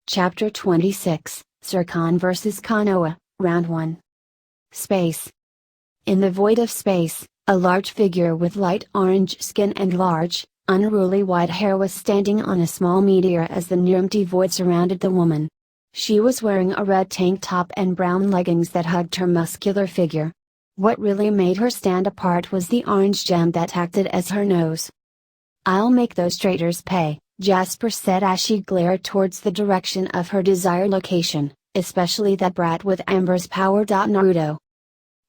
Chapter 26, Zircon vs Konoha, Round 1. Space. In the void of space, a large figure with light orange skin and large, unruly white hair was standing on a small meteor as the near-empty void surrounded the woman. She was wearing a red tank top and brown leggings that hugged her muscular figure. What really made her stand apart was the orange gem that acted as her nose. "I'll make those traitors pay," Jasper said as she glared towards the direction of her desired location, especially that brat with Amber's power. Naruto.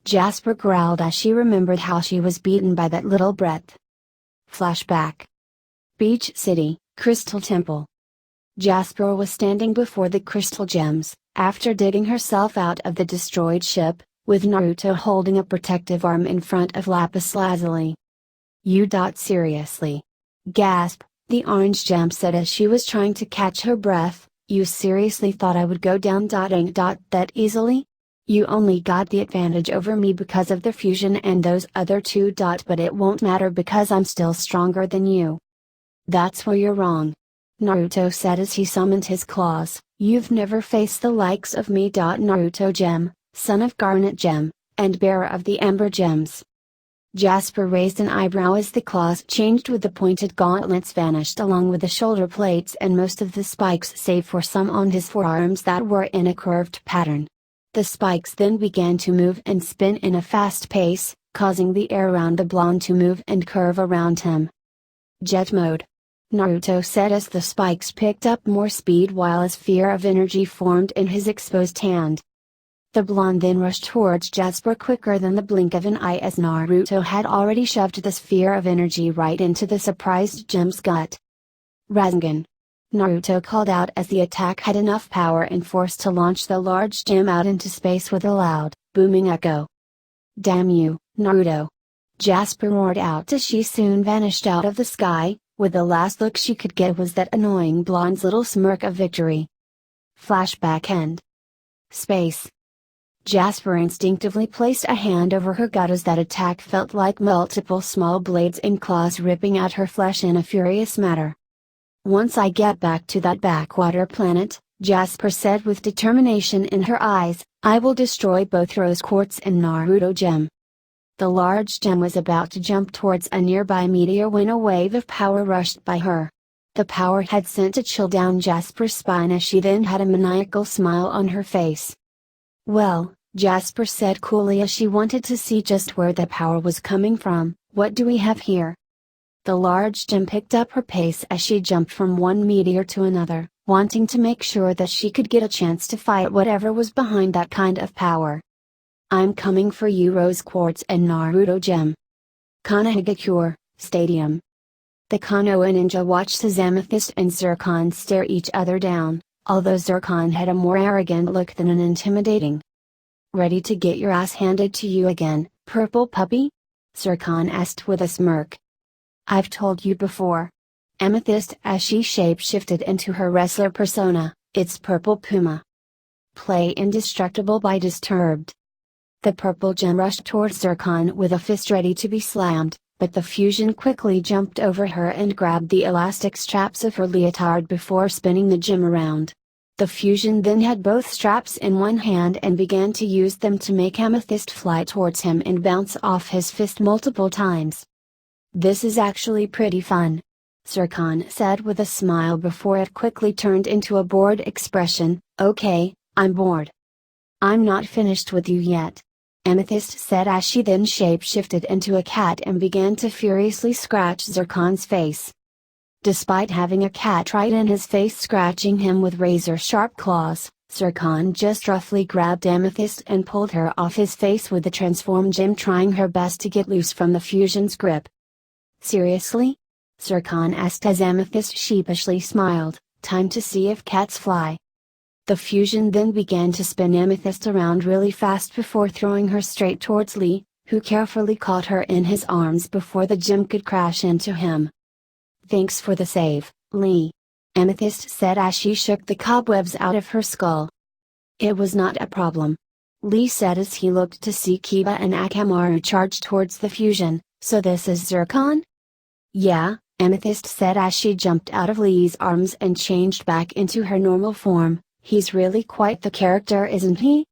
Jasper growled as she remembered how she was beaten by that little brat. Flashback. Beach City, Crystal Temple. Jasper was standing before the crystal gems, after digging herself out of the destroyed ship, with Naruto holding a protective arm in front of Lapis Lazuli. "You seriously?" Gasp, the orange gem said as she was trying to catch her breath. "You seriously thought I would go down that easily? You only got the advantage over me because of the fusion and those other two. But it won't matter because I'm still stronger than you." "That's where you're wrong," Naruto said as he summoned his claws. "You've never faced the likes of me. Naruto Gem, son of Garnet Gem, and bearer of the Amber Gems." Jasper raised an eyebrow as the claws changed with the pointed gauntlets vanished along with the shoulder plates and most of the spikes save for some on his forearms that were in a curved pattern. The spikes then began to move and spin in a fast pace, causing the air around the blonde to move and curve around him. "Jet mode," Naruto said as the spikes picked up more speed while a sphere of energy formed in his exposed hand. The blonde then rushed towards Jasper quicker than the blink of an eye as Naruto had already shoved the sphere of energy right into the surprised gem's gut. "Rasengan," Naruto called out as the attack had enough power and force to launch the large gem out into space with a loud, booming echo. "Damn you, Naruto!" Jasper roared out as she soon vanished out of the sky, with the last look she could get was that annoying blonde's little smirk of victory. Flashback end. Space. Jasper instinctively placed a hand over her gut as that attack felt like multiple small blades and claws ripping at her flesh in a furious manner. "Once I get back to that backwater planet," Jasper said with determination in her eyes, "I will destroy both Rose Quartz and Naruto Gem." The large gem was about to jump towards a nearby meteor when a wave of power rushed by her. The power had sent a chill down Jasper's spine as she then had a maniacal smile on her face. "Well," Jasper said coolly as she wanted to see just where the power was coming from, "what do we have here?" The large gem picked up her pace as she jumped from one meteor to another, wanting to make sure that she could get a chance to fight whatever was behind that kind of power. "I'm coming for you, Rose Quartz and Naruto Gem." Konoha Stadium. The Konoha ninja watched as Amethyst and Zircon stare each other down, although Zircon had a more arrogant look than an intimidating. "Ready to get your ass handed to you again, purple puppy?" Zircon asked with a smirk. "I've told you before." Amethyst as she shape-shifted into her wrestler persona, "It's Purple Puma. Play indestructible by Disturbed." The purple gem rushed towards Zircon with a fist ready to be slammed, but the fusion quickly jumped over her and grabbed the elastic straps of her leotard before spinning the gem around. The fusion then had both straps in one hand and began to use them to make Amethyst fly towards him and bounce off his fist multiple times. "This is actually pretty fun," Zircon said with a smile before it quickly turned into a bored expression. "Okay, I'm bored." "I'm not finished with you yet," Amethyst said as she then shape-shifted into a cat and began to furiously scratch Zircon's face. Despite having a cat right in his face scratching him with razor-sharp claws, Zircon just roughly grabbed Amethyst and pulled her off his face with the transformed gem trying her best to get loose from the fusion's grip. "Seriously?" Zircon asked as Amethyst sheepishly smiled, "Time to see if cats fly." The fusion then began to spin Amethyst around really fast before throwing her straight towards Lee, who carefully caught her in his arms before the gem could crash into him. "Thanks for the save, Lee," Amethyst said as she shook the cobwebs out of her skull. "It was not a problem," Lee said as he looked to see Kiba and Akamaru charge towards the fusion. "So this is Zircon?" "Yeah," Amethyst said as she jumped out of Lee's arms and changed back into her normal form. He's really quite the character, isn't he?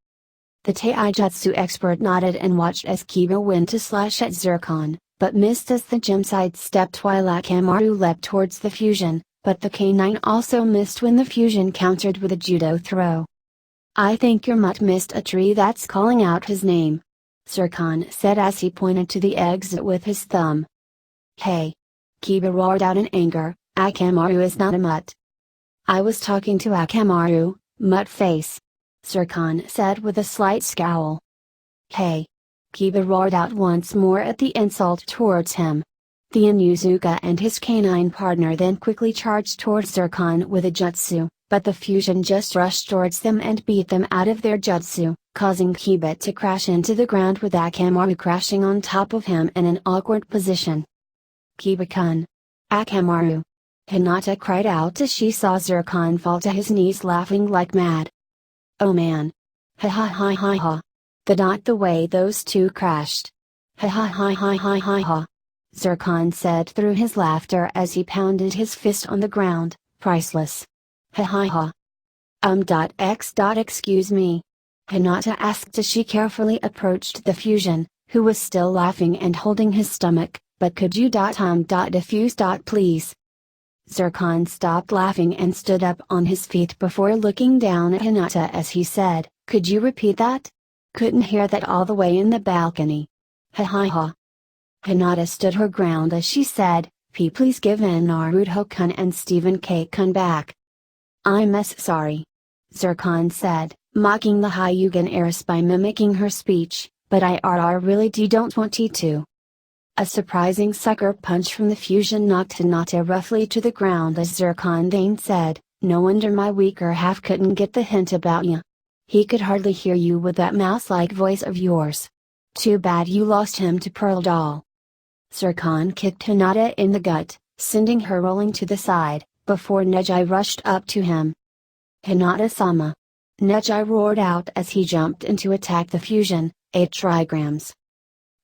The taijutsu expert nodded and watched as Kiba went to slash at Zircon, but missed as the gem sidestepped while Akamaru leapt towards the fusion, but the K9 also missed when the fusion countered with a judo throw. I think your mutt missed a tree that's calling out his name, Zircon said as he pointed to the exit with his thumb. Hey! Kiba roared out in anger, Akamaru is not a mutt. I was talking to Akamaru, mutt face, Zircon said with a slight scowl. Hey! Kiba roared out once more at the insult towards him. The Inuzuka and his canine partner then quickly charged towards Zircon with a jutsu, but the fusion just rushed towards them and beat them out of their jutsu, causing Kiba to crash into the ground with Akamaru crashing on top of him in an awkward position. Kiba-kun! Akamaru! Hinata cried out as she saw Zircon fall to his knees laughing like mad. Oh man! Ha ha ha ha ha! The way those two crashed! Ha ha ha ha ha ha ha! Zircon said through his laughter as he pounded his fist on the ground, priceless. Ha ha ha! Excuse me. Hinata asked as she carefully approached the fusion, who was still laughing and holding his stomach, but could you defuse please? Zircon stopped laughing and stood up on his feet before looking down at Hinata as he said, could you repeat that? Couldn't hear that all the way in the balcony. Ha ha ha. Hinata stood her ground as she said, please give in Naruto-kun and Stephen K-kun back. I'm sorry. Zircon said, mocking the Hyugan heiress by mimicking her speech, but I really don't want to. A surprising sucker punch from the fusion knocked Hinata roughly to the ground as Zircon then said, no wonder my weaker half couldn't get the hint about ya. He could hardly hear you with that mouse-like voice of yours. Too bad you lost him to Pearl Doll. Zircon kicked Hinata in the gut, sending her rolling to the side, before Neji rushed up to him. Hinata-sama! Neji roared out as he jumped in to attack the fusion, 8 trigrams.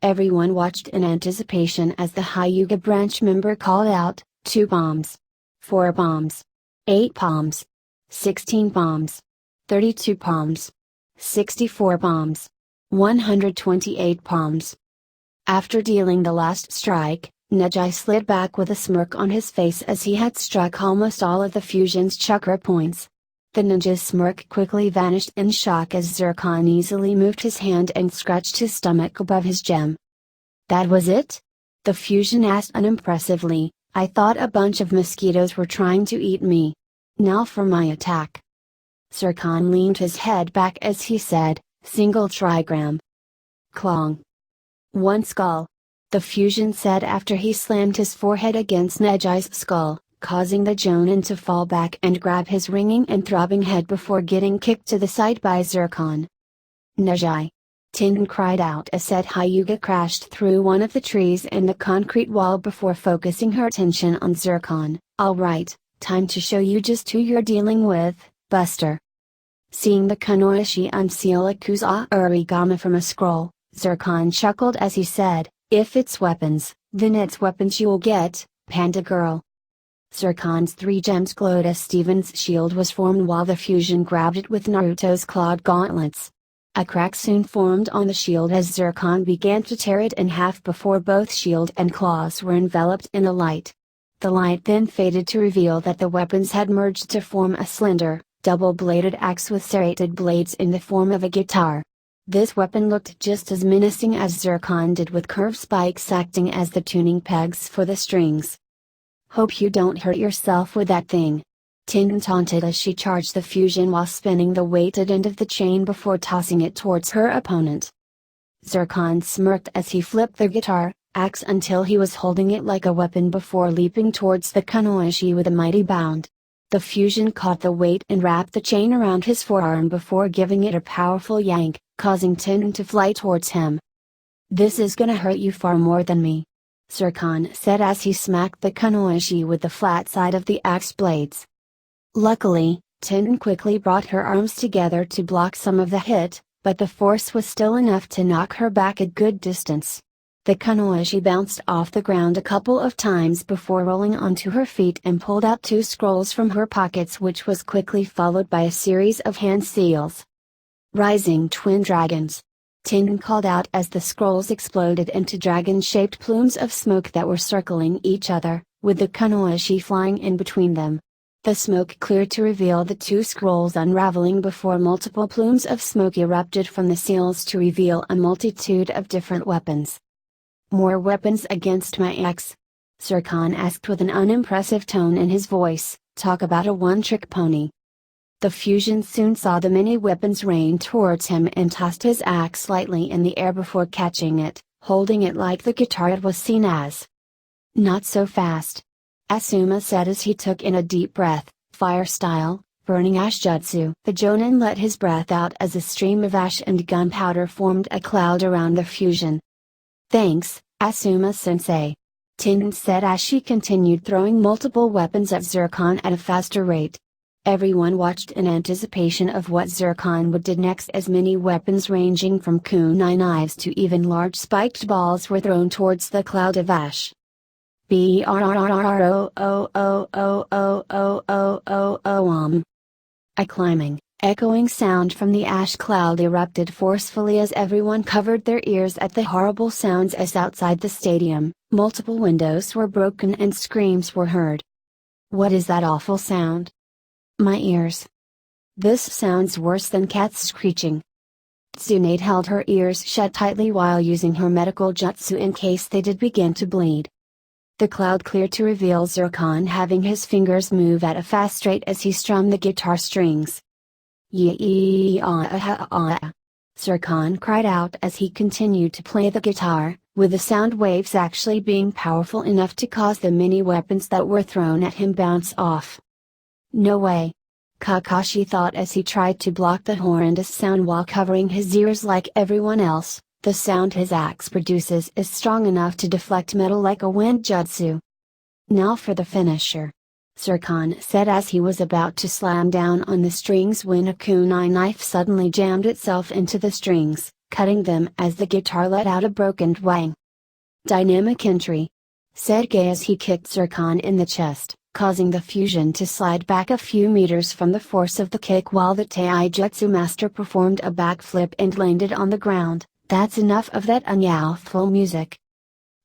Everyone watched in anticipation as the Hyuga branch member called out, 2 bombs. 4 bombs. 8 bombs. 16 bombs. 32 bombs. 64 bombs. 128 bombs. After dealing the last strike, Neji slid back with a smirk on his face as he had struck almost all of the fusion's chakra points. The ninja's smirk quickly vanished in shock as Zircon easily moved his hand and scratched his stomach above his gem. That was it? The fusion asked unimpressively, I thought a bunch of mosquitoes were trying to eat me. Now for my attack. Zircon leaned his head back as he said, single trigram. Clong. 1 skull. The fusion said after he slammed his forehead against Neji's skull, causing the Jonin to fall back and grab his ringing and throbbing head before getting kicked to the side by Zircon. Neji! Tenden cried out as said Hyuga crashed through one of the trees in the concrete wall before focusing her attention on Zircon. Alright, time to show you just who you're dealing with, Buster. Seeing the Konoha unseal Akuza origami from a scroll, Zircon chuckled as he said, if it's weapons, then it's weapons you'll get, Panda Girl. Zircon's 3 gems glowed as Steven's shield was formed while the fusion grabbed it with Naruto's clawed gauntlets. A crack soon formed on the shield as Zircon began to tear it in half before both shield and claws were enveloped in a light. The light then faded to reveal that the weapons had merged to form a slender, double-bladed axe with serrated blades in the form of a guitar. This weapon looked just as menacing as Zircon did with curved spikes acting as the tuning pegs for the strings. Hope you don't hurt yourself with that thing. Tenden taunted as she charged the fusion while spinning the weighted end of the chain before tossing it towards her opponent. Zircon smirked as he flipped the guitar, axe until he was holding it like a weapon before leaping towards the Konoha with a mighty bound. The fusion caught the weight and wrapped the chain around his forearm before giving it a powerful yank, causing Tenden to fly towards him. This is gonna hurt you far more than me, Zircon said as he smacked the Konoha with the flat side of the axe blades. Luckily, Tenden quickly brought her arms together to block some of the hit, but the force was still enough to knock her back a good distance. The Konoha bounced off the ground a couple of times before rolling onto her feet and pulled out two scrolls from her pockets, which was quickly followed by a series of hand seals. Rising twin dragons. Tingen called out as the scrolls exploded into dragon-shaped plumes of smoke that were circling each other, with the Konoha flying in between them. The smoke cleared to reveal the two scrolls unraveling before multiple plumes of smoke erupted from the seals to reveal a multitude of different weapons. More weapons against my ex? Zircon asked with an unimpressive tone in his voice. Talk about a one-trick pony. The fusion soon saw the many weapons rain towards him and tossed his axe slightly in the air before catching it, holding it like the guitar it was seen as. Not so fast. Asuma said as he took in a deep breath. Fire style, burning ash jutsu. The Jonin let his breath out as a stream of ash and gunpowder formed a cloud around the fusion. Thanks, Asuma-sensei. Tingen said as she continued throwing multiple weapons at Zircon at a faster rate. Everyone watched in anticipation of what Zircon would do next, as many weapons ranging from kunai knives to even large spiked balls were thrown towards the cloud of ash. A climbing, echoing sound from the ash cloud erupted forcefully as everyone covered their ears at the horrible sounds, as outside the stadium, multiple windows were broken and screams were heard. What is that awful sound? My ears. This sounds worse than cats screeching. Tsunade held her ears shut tightly while using her medical jutsu in case they did begin to bleed. The cloud cleared to reveal Zircon having his fingers move at a fast rate as he strummed the guitar strings. Zircon cried out as he continued to play the guitar, with the sound waves actually being powerful enough to cause the many weapons that were thrown at him bounce off. No way. Kakashi thought as he tried to block the horrendous sound while covering his ears like everyone else. The sound his axe produces is strong enough to deflect metal like a wind jutsu. Now for the finisher. Zircon said as he was about to slam down on the strings when a kunai knife suddenly jammed itself into the strings, cutting them as the guitar let out a broken twang. Dynamic entry, said Gay as he kicked Zircon in the chest, causing the fusion to slide back a few meters from the force of the kick while the Taijutsu master performed a backflip and landed on the ground. That's enough of that unyouthful music.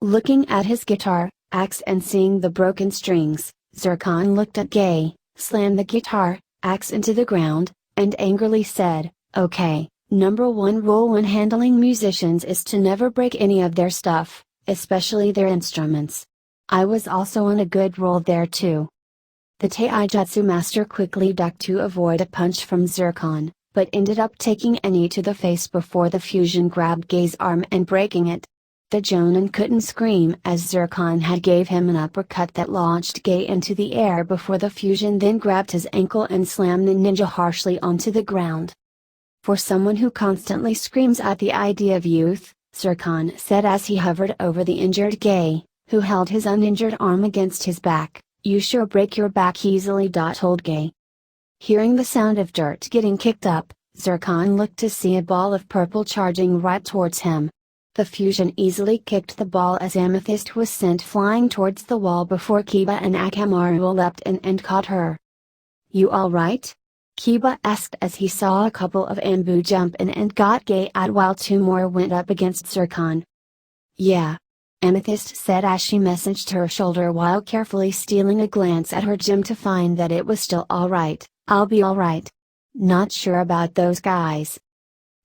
Looking at his guitar, axe and seeing the broken strings, Zircon looked at Gay, slammed the guitar, axe into the ground, and angrily said, "Okay, number one rule when handling musicians is to never break any of their stuff, especially their instruments. I was also on a good roll there too." The Taijutsu master quickly ducked to avoid a punch from Zircon, but ended up taking a knee to the face before the fusion grabbed Gay's arm and breaking it. The Jonin couldn't scream as Zircon had gave him an uppercut that launched Gay into the air before the fusion then grabbed his ankle and slammed the ninja harshly onto the ground. For someone who constantly screams at the idea of youth, Zircon said as he hovered over the injured Gay, who held his uninjured arm against his back, "You sure break your back easily." Told Gay. Hearing the sound of dirt getting kicked up, Zircon looked to see a ball of purple charging right towards him. The fusion easily kicked the ball as Amethyst was sent flying towards the wall before Kiba and Akamaru leapt in and caught her. "You alright?" Kiba asked as he saw a couple of Anbu jump in and got Gay out while two more went up against Zircon. "Yeah," Amethyst said as she messaged her shoulder while carefully stealing a glance at her gem to find that it was still alright. "I'll be alright. Not sure about those guys."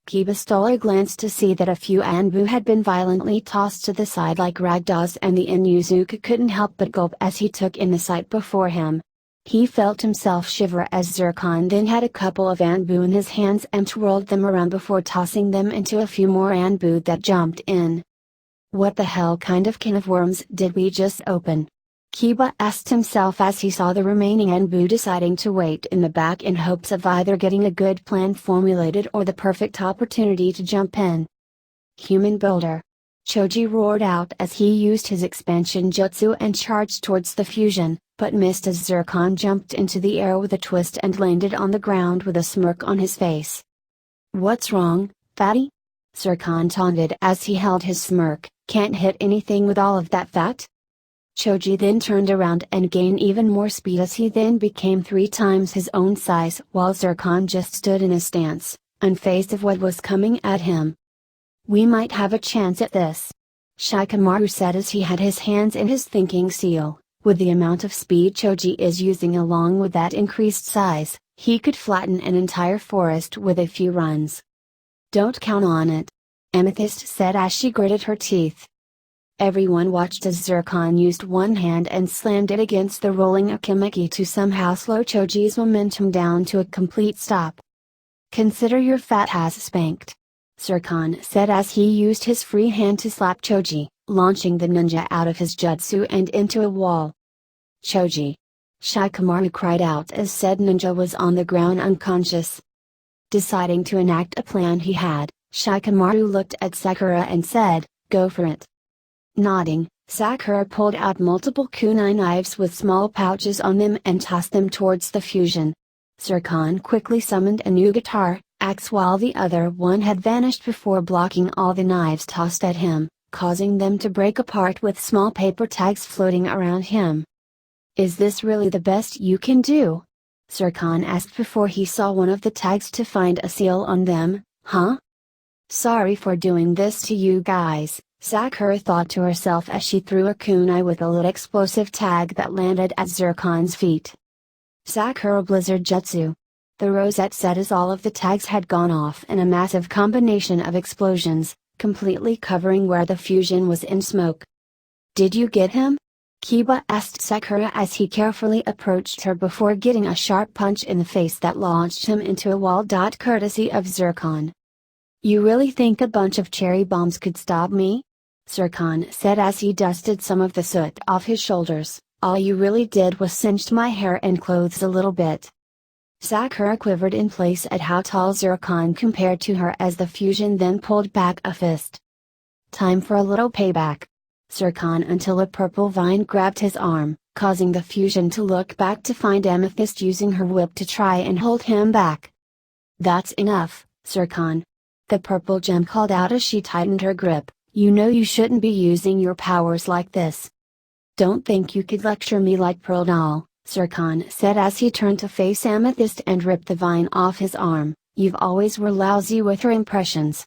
Kiba stole a glance to see that a few Anbu had been violently tossed to the side like ragdolls, and the Inuzuka couldn't help but gulp as he took in the sight before him. He felt himself shiver as Zircon then had a couple of Anbu in his hands and twirled them around before tossing them into a few more Anbu that jumped in. What the hell kind of can of worms did we just open? Kiba asked himself as he saw the remaining Anbu deciding to wait in the back in hopes of either getting a good plan formulated or the perfect opportunity to jump in. "Human builder!" Choji roared out as he used his expansion jutsu and charged towards the fusion, but missed as Zircon jumped into the air with a twist and landed on the ground with a smirk on his face. "What's wrong, fatty?" Zircon taunted as he held his smirk, Can't hit anything with all of that fat? Choji then turned around and gained even more speed as he then became 3 times his own size while Zircon just stood in a stance, unfazed of what was coming at him. We might have a chance at this, Shikamaru said as he had his hands in his thinking seal. With the amount of speed Choji is using along with that increased size, he could flatten an entire forest with a few runs. Don't count on it, Amethyst said as she gritted her teeth. Everyone watched as Zircon used one hand and slammed it against the rolling Akimeki to somehow slow Choji's momentum down to a complete stop. Consider your fat ass spanked, Zircon said as he used his free hand to slap Choji, launching the ninja out of his jutsu and into a wall. Choji! Shikamaru cried out as said ninja was on the ground unconscious. Deciding to enact a plan he had, Shikamaru looked at Sakura and said, "Go for it." Nodding, Sakura pulled out multiple kunai knives with small pouches on them and tossed them towards the fusion. Zircon quickly summoned a new guitar, axe while the other one had vanished before blocking all the knives tossed at him, causing them to break apart with small paper tags floating around him. Is this really the best you can do? Zircon asked before he saw one of the tags to find a seal on them, huh? Sorry for doing this to you guys, Sakura thought to herself as she threw a kunai with a lit explosive tag that landed at Zircon's feet. Sakura Blizzard Jutsu. The rosette said as all of the tags had gone off in a massive combination of explosions, completely covering where the fusion was in smoke. Did you get him? Kiba asked Sakura as he carefully approached her before getting a sharp punch in the face that launched him into a wall. Courtesy of Zircon. You really think a bunch of cherry bombs could stop me? Zircon said as he dusted some of the soot off his shoulders. All you really did was singed my hair and clothes a little bit. Sakura quivered in place at how tall Zircon compared to her as the fusion then pulled back a fist. Time for a little payback. Zircon until a purple vine grabbed his arm, causing the fusion to look back to find Amethyst using her whip to try and hold him back. That's enough, Zircon. The purple gem called out as she tightened her grip. You know you shouldn't be using your powers like this. Don't think you could lecture me like Pearl Doll, Zircon said as he turned to face Amethyst and ripped the vine off his arm. You've always were lousy with her impressions.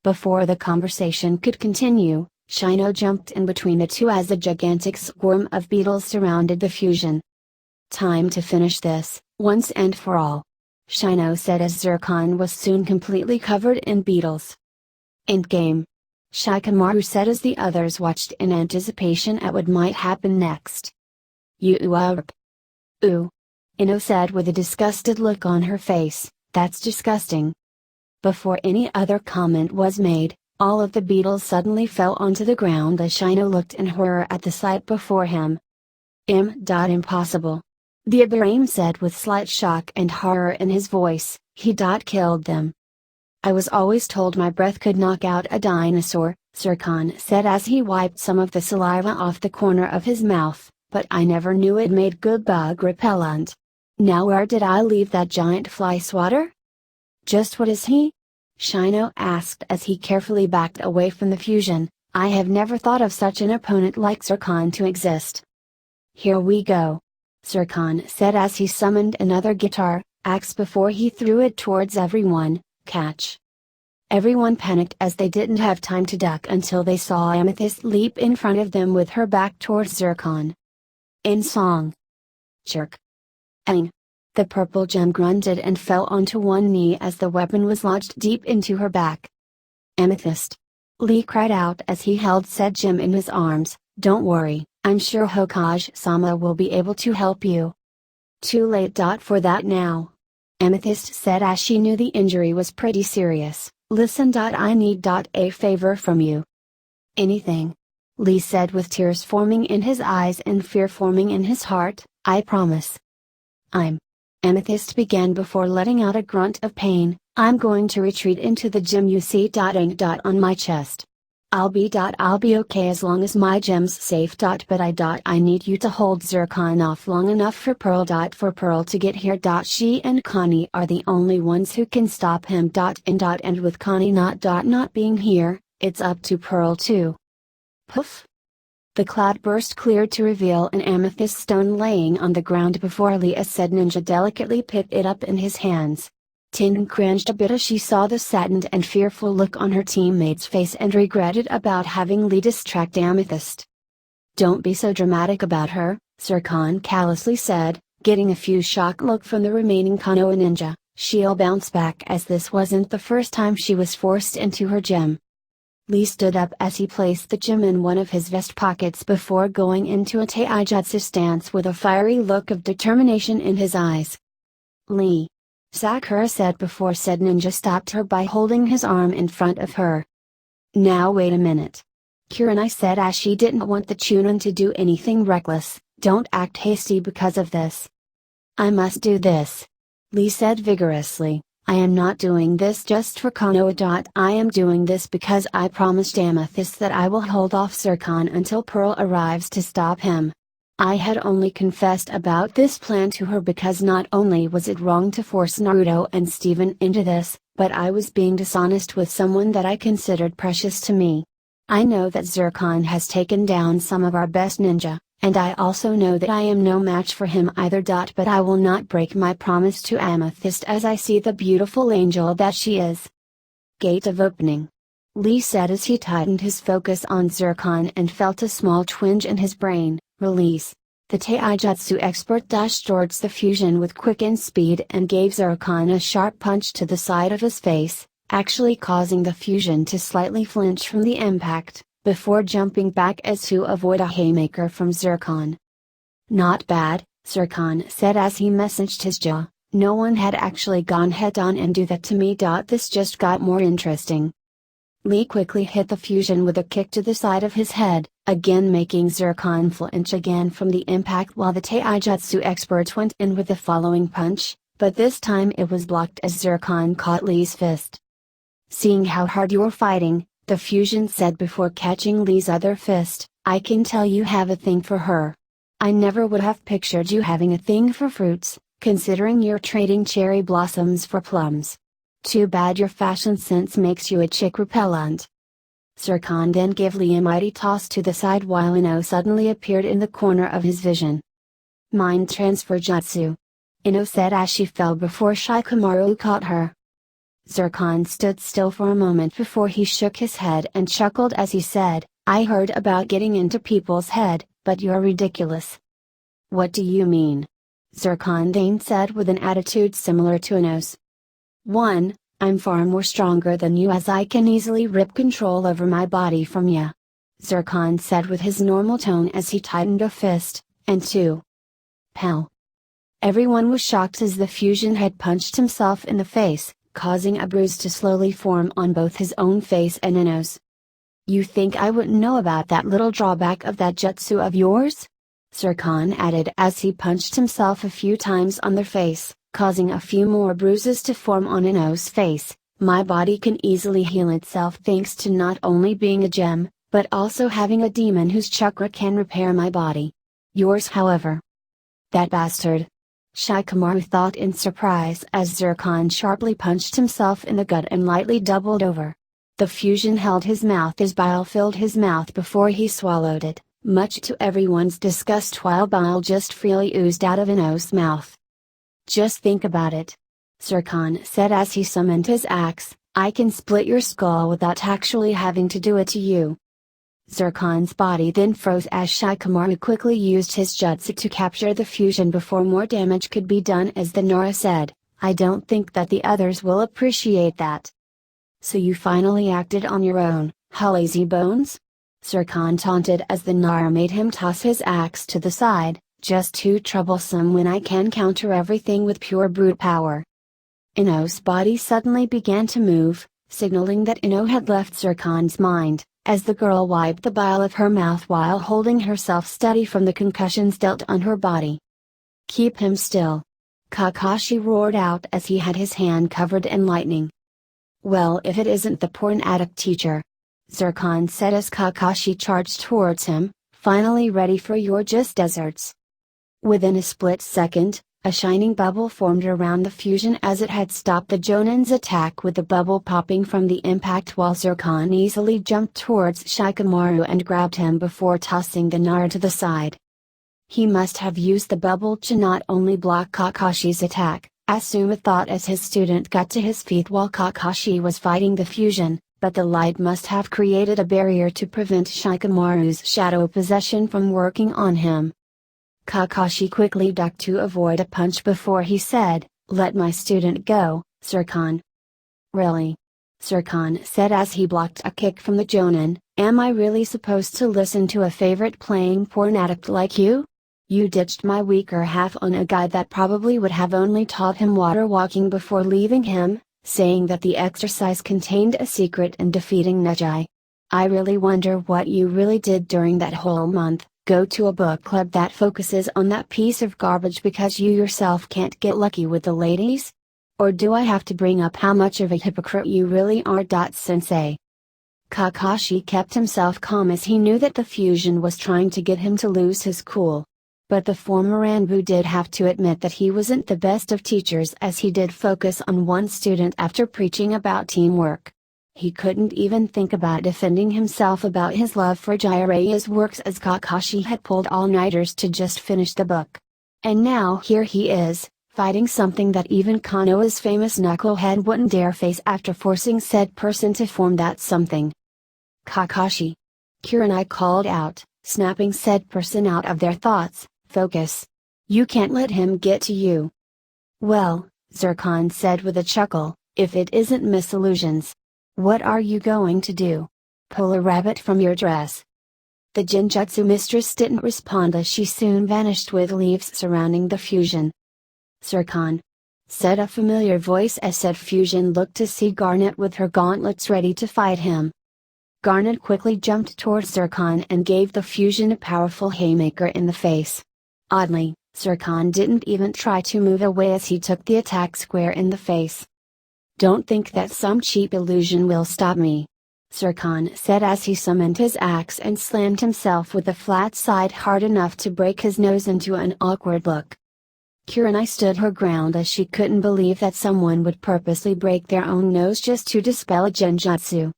Before the conversation could continue, Shino jumped in between the two as a gigantic swarm of beetles surrounded the fusion. Time to finish this, once and for all, Shino said as Zircon was soon completely covered in beetles. Endgame. Shikamaru said as the others watched in anticipation at what might happen next. Ooh. Ino said with a disgusted look on her face, that's disgusting. Before any other comment was made, all of the beetles suddenly fell onto the ground as Shino looked in horror at the sight before him. Impossible. The Abraham said with slight shock and horror in his voice, he killed them. I was always told my breath could knock out a dinosaur, Zircon said as he wiped some of the saliva off the corner of his mouth, but I never knew it made good bug repellent. Now where did I leave that giant fly swatter? Just what is he? Shino asked as he carefully backed away from the fusion. I have never thought of such an opponent like Zircon to exist. Here we go, Zircon said as he summoned another guitar, axe before he threw it towards everyone. Catch. Everyone panicked as they didn't have time to duck until they saw Amethyst leap in front of them with her back towards Zircon. In song. Jerk. Aing. The purple gem grunted and fell onto one knee as the weapon was lodged deep into her back. Amethyst. Lee cried out as he held said gem in his arms, don't worry, I'm sure Hokage-sama will be able to help you. Too late. For that now. Amethyst said as she knew the injury was pretty serious. Listen. I need a favor from you. Anything. Lee said with tears forming in his eyes and fear forming in his heart, I promise. Amethyst began before letting out a grunt of pain, I'm going to retreat into the gym you see. On my chest. I'll be okay as long as my gem's safe. But I need you to hold Zircon off long enough for Pearl to get here. She and Connie are the only ones who can stop him. And with Connie not being here, it's up to Pearl too. Poof! The cloudburst cleared to reveal an amethyst stone laying on the ground before Lee said ninja delicately picked it up in his hands. Tin cringed a bit as she saw the saddened and fearful look on her teammate's face and regretted about having Lee distract Amethyst. "Don't be so dramatic about her," Zircon callously said, getting a few shocked look from the remaining Konoha ninja. She'll bounce back as this wasn't the first time she was forced into her gym. Lee stood up as he placed the gem in one of his vest pockets before going into a taijutsu stance with a fiery look of determination in his eyes. "Lee," Sakura said before said ninja stopped her by holding his arm in front of her. "Now wait a minute," Kurenai said as she didn't want the Chunin to do anything reckless. "Don't act hasty because of this." "I must do this," Lee said vigorously. "I am not doing this just for Konoha. I am doing this because I promised Amethyst that I will hold off Zircon until Pearl arrives to stop him." I had only confessed about this plan to her because not only was it wrong to force Naruto and Steven into this, but I was being dishonest with someone that I considered precious to me. I know that Zircon has taken down some of our best ninja, and I also know that I am no match for him either. But I will not break my promise to Amethyst as I see the beautiful angel that she is. "Gate of opening," Lee said as he tightened his focus on Zircon and felt a small twinge in his brain. "Release." The taijutsu expert dashed towards the fusion with quickened speed and gave Zircon a sharp punch to the side of his face, actually causing the fusion to slightly flinch from the impact, before jumping back as to avoid a haymaker from Zircon. "Not bad," Zircon said as he messaged his jaw. "No one had actually gone head on and do that to me. This just got more interesting." Lee quickly hit the fusion with a kick to the side of his head, again making Zircon flinch again from the impact while the taijutsu expert went in with the following punch, but this time it was blocked as Zircon caught Lee's fist. "Seeing how hard you're fighting," the fusion said before catching Lee's other fist, "I can tell you have a thing for her. I never would have pictured you having a thing for fruits, considering you're trading cherry blossoms for plums. Too bad your fashion sense makes you a chick repellent." Zircon then gave Lee a mighty toss to the side while Ino suddenly appeared in the corner of his vision. "Mind transfer jutsu," Ino said as she fell before Shikamaru caught her. Zircon stood still for a moment before he shook his head and chuckled as he said, "I heard about getting into people's head, but you're ridiculous." "What do you mean?" Zircon then said with an attitude similar to Ino's. "1. I'm far more stronger than you as I can easily rip control over my body from ya," Zircon said with his normal tone as he tightened a fist, and 2. Pow. Everyone was shocked as the fusion had punched himself in the face, causing a bruise to slowly form on both his own face and Ino's. "You think I wouldn't know about that little drawback of that jutsu of yours?" Zircon added as he punched himself a few times on the face, causing a few more bruises to form on Ino's face. "My body can easily heal itself thanks to not only being a gem, but also having a demon whose chakra can repair my body. Yours however." "That bastard!" Shikamaru thought in surprise as Zircon sharply punched himself in the gut and lightly doubled over. The fusion held his mouth as bile filled his mouth before he swallowed it, much to everyone's disgust while bile just freely oozed out of Ino's mouth. "Just think about it," Zircon said as he summoned his axe, "I can split your skull without actually having to do it to you." Zircon's body then froze as Shikamaru quickly used his jutsu to capture the fusion before more damage could be done as the Nara said, "I don't think that the others will appreciate that." "So you finally acted on your own, huh, lazy bones?" Zircon taunted as the Nara made him toss his axe to the side. "Just too troublesome when I can counter everything with pure brute power." Ino's body suddenly began to move, signaling that Ino had left Zircon's mind, as the girl wiped the bile of her mouth while holding herself steady from the concussions dealt on her body. "Keep him still!" Kakashi roared out as he had his hand covered in lightning. "Well, if it isn't the porn addict teacher," Zircon said as Kakashi charged towards him, "finally ready for your just desserts." Within a split second, A shining bubble formed around the fusion as it had stopped the Jonin's attack, with the bubble popping from the impact, while Zircon easily jumped towards Shikamaru and grabbed him before tossing the Naru to the side. He must have used the bubble to not only block Kakashi's attack, Asuma thought as his student got to his feet while Kakashi was fighting the fusion, but the light must have created a barrier to prevent Shikamaru's shadow possession from working on him. Kakashi quickly ducked to avoid a punch before he said, "Let my student go, Zircon." "Really?" Zircon said as he blocked a kick from the Jonin. "Am I really supposed to listen to a favorite playing porn addict like you? You ditched my weaker half on a guy that probably would have only taught him water walking before leaving him, saying that the exercise contained a secret in defeating Neji. I really wonder what you really did during that whole month. Go to a book club that focuses on that piece of garbage because you yourself can't get lucky with the ladies? Or do I have to bring up how much of a hypocrite you really are? Sensei." Kakashi kept himself calm as he knew that the fusion was trying to get him to lose his cool. But the former Ranbu did have to admit that he wasn't the best of teachers, as he did focus on one student after preaching about teamwork. He couldn't even think about defending himself about his love for Jireya's works, as Kakashi had pulled all-nighters to just finish the book. And now here he is, fighting something that even Konoha's famous knucklehead wouldn't dare face after forcing said person to form that something. "Kakashi!" Kurenai called out, snapping said person out of their thoughts. "Focus! You can't let him get to you." "Well," Zircon said with a chuckle, "if it isn't Miss Illusions. What are you going to do? Pull a rabbit from your dress?" The Genjutsu mistress didn't respond, as she soon vanished with leaves surrounding the fusion. "Zircon," said a familiar voice as said fusion looked to see Garnet with her gauntlets ready to fight him. Garnet quickly jumped towards Zircon and gave the fusion a powerful haymaker in the face. Oddly, Zircon didn't even try to move away as he took the attack square in the face. "Don't think that some cheap illusion will stop me," Zircon said as he summoned his axe and slammed himself with the flat side hard enough to break his nose into an awkward look. Kurenai stood her ground as she couldn't believe that someone would purposely break their own nose just to dispel a genjutsu.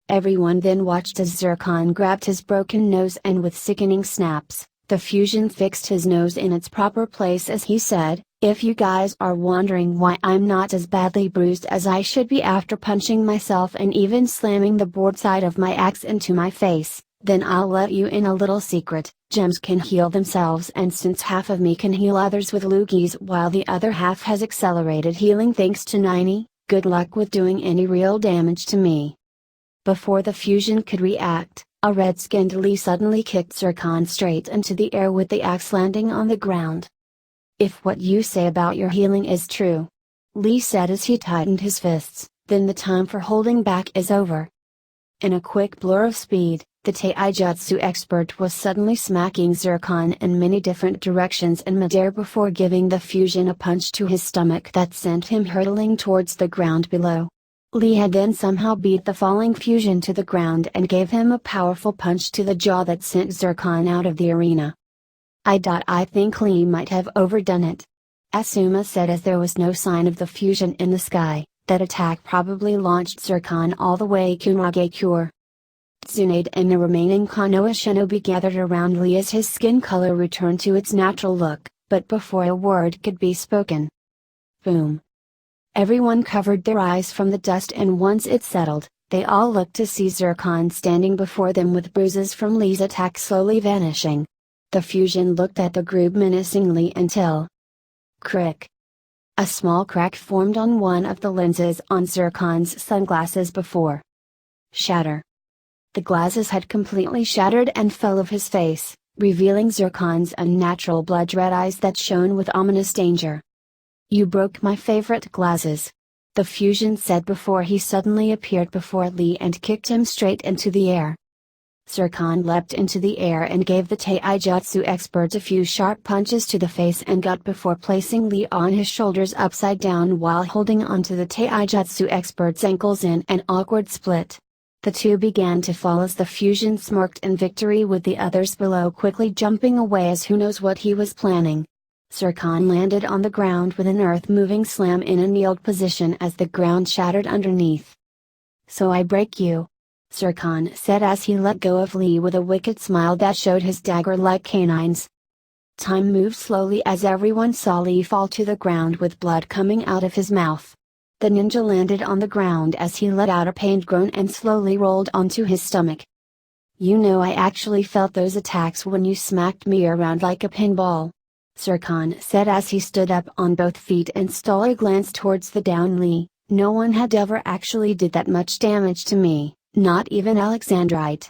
Everyone then watched as Zircon grabbed his broken nose and with sickening snaps, the fusion fixed his nose in its proper place as he said, "If you guys are wondering why I'm not as badly bruised as I should be after punching myself and even slamming the board side of my axe into my face, then I'll let you in a little secret. Gems can heal themselves, and since half of me can heal others with loogies while the other half has accelerated healing thanks to Nini, good luck with doing any real damage to me." Before the fusion could react, a red-skinned Lee suddenly kicked Zircon straight into the air with the axe landing on the ground. "If what you say about your healing is true," Lee said as he tightened his fists, "then the time for holding back is over." In a quick blur of speed, the Taijutsu expert was suddenly smacking Zircon in many different directions in midair before giving the fusion a punch to his stomach that sent him hurtling towards the ground below. Lee had then somehow beat the falling fusion to the ground and gave him a powerful punch to the jaw that sent Zircon out of the arena. I think Lee might have overdone it," Asuma said as there was no sign of the fusion in the sky. "That attack probably launched Zircon all the way Kumagakure." Tsunade and the remaining Konoha shinobi gathered around Lee as his skin color returned to its natural look, but before a word could be spoken. Boom! Everyone covered their eyes from the dust, and once it settled, they all looked to see Zircon standing before them with bruises from Lee's attack slowly vanishing. The fusion looked at the group menacingly until crick! A small crack formed on one of the lenses on Zircon's sunglasses before shatter. The glasses had completely shattered and fell off his face, revealing Zircon's unnatural blood-red eyes that shone with ominous danger. "You broke my favorite glasses," the fusion said before he suddenly appeared before Lee and kicked him straight into the air. Zircon leapt into the air and gave the Taijutsu expert a few sharp punches to the face and gut before placing Lee on his shoulders upside down while holding onto the Taijutsu expert's ankles in an awkward split. The two began to fall as the fusion smirked in victory, with the others below quickly jumping away as who knows what he was planning. Zircon landed on the ground with an earth-moving slam in a kneeled position as the ground shattered underneath. So I break you? Zircon said as he let go of Lee with a wicked smile that showed his dagger-like canines. Time moved slowly as everyone saw Lee fall to the ground with blood coming out of his mouth. The ninja landed on the ground as he let out a pained groan and slowly rolled onto his stomach. You know, I actually felt those attacks when you smacked me around like a pinball, Zircon said as he stood up on both feet and stole a glance towards the down Lee. No one had ever actually did that much damage to me, not even Alexandrite.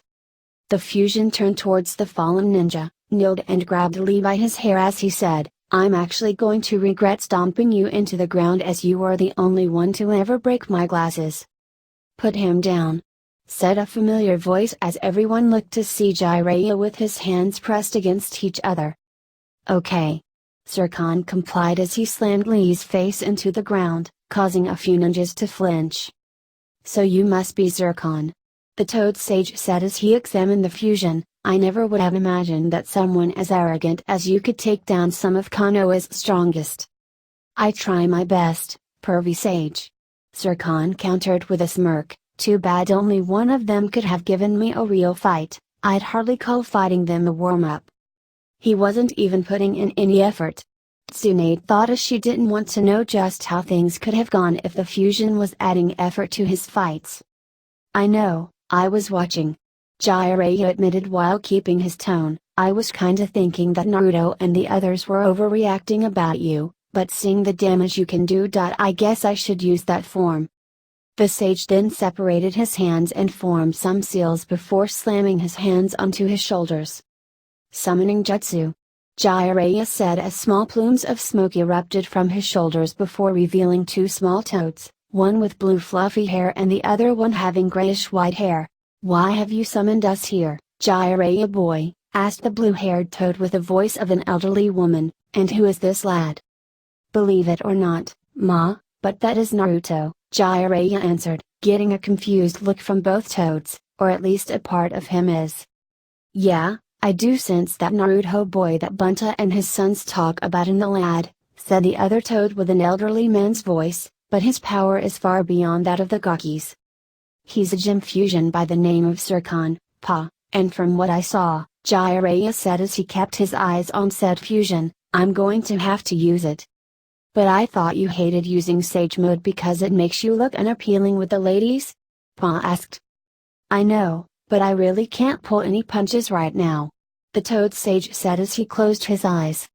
The fusion turned towards the fallen ninja, kneeled and grabbed Lee by his hair as he said, I'm actually going to regret stomping you into the ground as you are the only one to ever break my glasses. Put him down, said a familiar voice as everyone looked to see Jiraiya with his hands pressed against each other. Okay. Zircon complied as he slammed Lee's face into the ground, causing a few ninjas to flinch. So you must be Zircon, the Toad Sage said as he examined the fusion. I never would have imagined that someone as arrogant as you could take down some of Konoha's strongest. I try my best, pervy sage. Zircon countered with a smirk, too bad only one of them could have given me a real fight, I'd hardly call fighting them a warm-up. He wasn't even putting in any effort. Tsunade thought as she didn't want to know just how things could have gone if the fusion was adding effort to his fights. I know, I was watching. Jiraiya admitted while keeping his tone, I was kinda thinking that Naruto and the others were overreacting about you, but seeing the damage you can do. I guess I should use that form. The sage then separated his hands and formed some seals before slamming his hands onto his shoulders. Summoning Jutsu, Jiraiya said as small plumes of smoke erupted from his shoulders before revealing two small toads, one with blue fluffy hair and the other one having grayish-white hair. Why have you summoned us here, Jiraiya boy? Asked the blue-haired toad with the voice of an elderly woman, and who is this lad? Believe it or not, Ma, but that is Naruto, Jiraiya answered, getting a confused look from both toads, or at least a part of him is. Yeah, I do sense that Naruto boy that Bunta and his sons talk about in the lad, said the other toad with an elderly man's voice, but his power is far beyond that of the Gakis. He's a gem fusion by the name of Zircon, Pa, and from what I saw, Jiraiya said as he kept his eyes on said fusion, I'm going to have to use it. But I thought you hated using Sage Mode because it makes you look unappealing with the ladies? Pa asked. I know, but I really can't pull any punches right now, the Toad Sage said as he closed his eyes.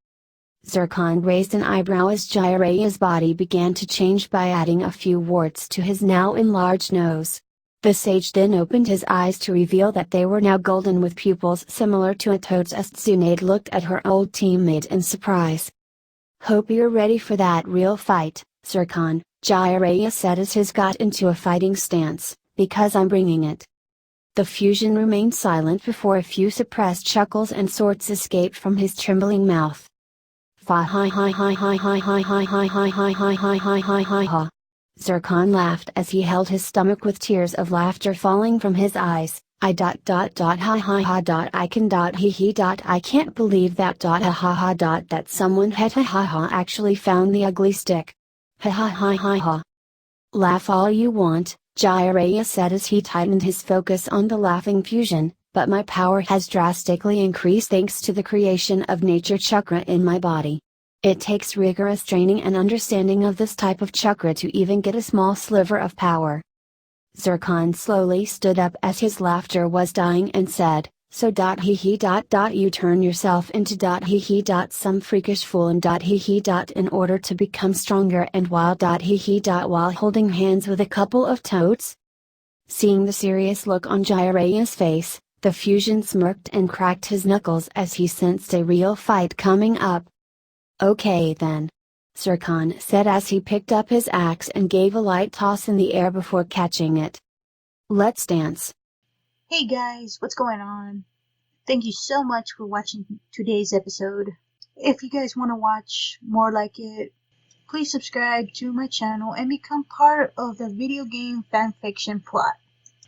Zircon raised an eyebrow as Jiraiya's body began to change by adding a few warts to his now enlarged nose. The sage then opened his eyes to reveal that they were now golden with pupils similar to a toad's as Tsunade looked at her old teammate in surprise. Hope you're ready for that real fight, Zircon, Jiraiya said as his got into a fighting stance, because I'm bringing it. The fusion remained silent before a few suppressed chuckles and snorts escaped from his trembling mouth. Fa hi hi hi hi hi hi hi hi hi hi hi hi hi hi hi ha. Zircon laughed as he held his stomach with tears of laughter falling from his eyes. I ha ha I can he I can't believe that ha ha that someone had ha actually found the ugly stick. Ha ha ha ha ha. Laugh all you want, Jiraiya said as he tightened his focus on the laughing fusion, but my power has drastically increased thanks to the creation of nature chakra in my body. It takes rigorous training and understanding of this type of chakra to even get a small sliver of power. Zircon slowly stood up as his laughter was dying and said, so you turn yourself into some freakish fool and in order to become stronger and while holding hands with a couple of toads? Seeing the serious look on Jiraiya's face, the fusion smirked and cracked his knuckles as he sensed a real fight coming up. Okay then. Zircon said as he picked up his axe and gave a light toss in the air before catching it. Let's dance. Hey guys, what's going on? Thank you so much for watching today's episode. If you guys want to watch more like it, please subscribe to my channel and become part of the video game fanfiction plot.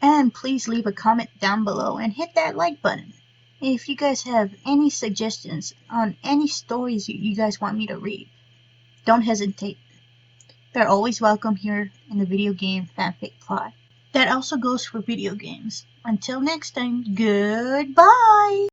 And please leave a comment down below and hit that like button. If you guys have any suggestions on any stories you guys want me to read, don't hesitate. They're always welcome here in the Video Game Fanfic Plot. That also goes for video games. Until next time, goodbye!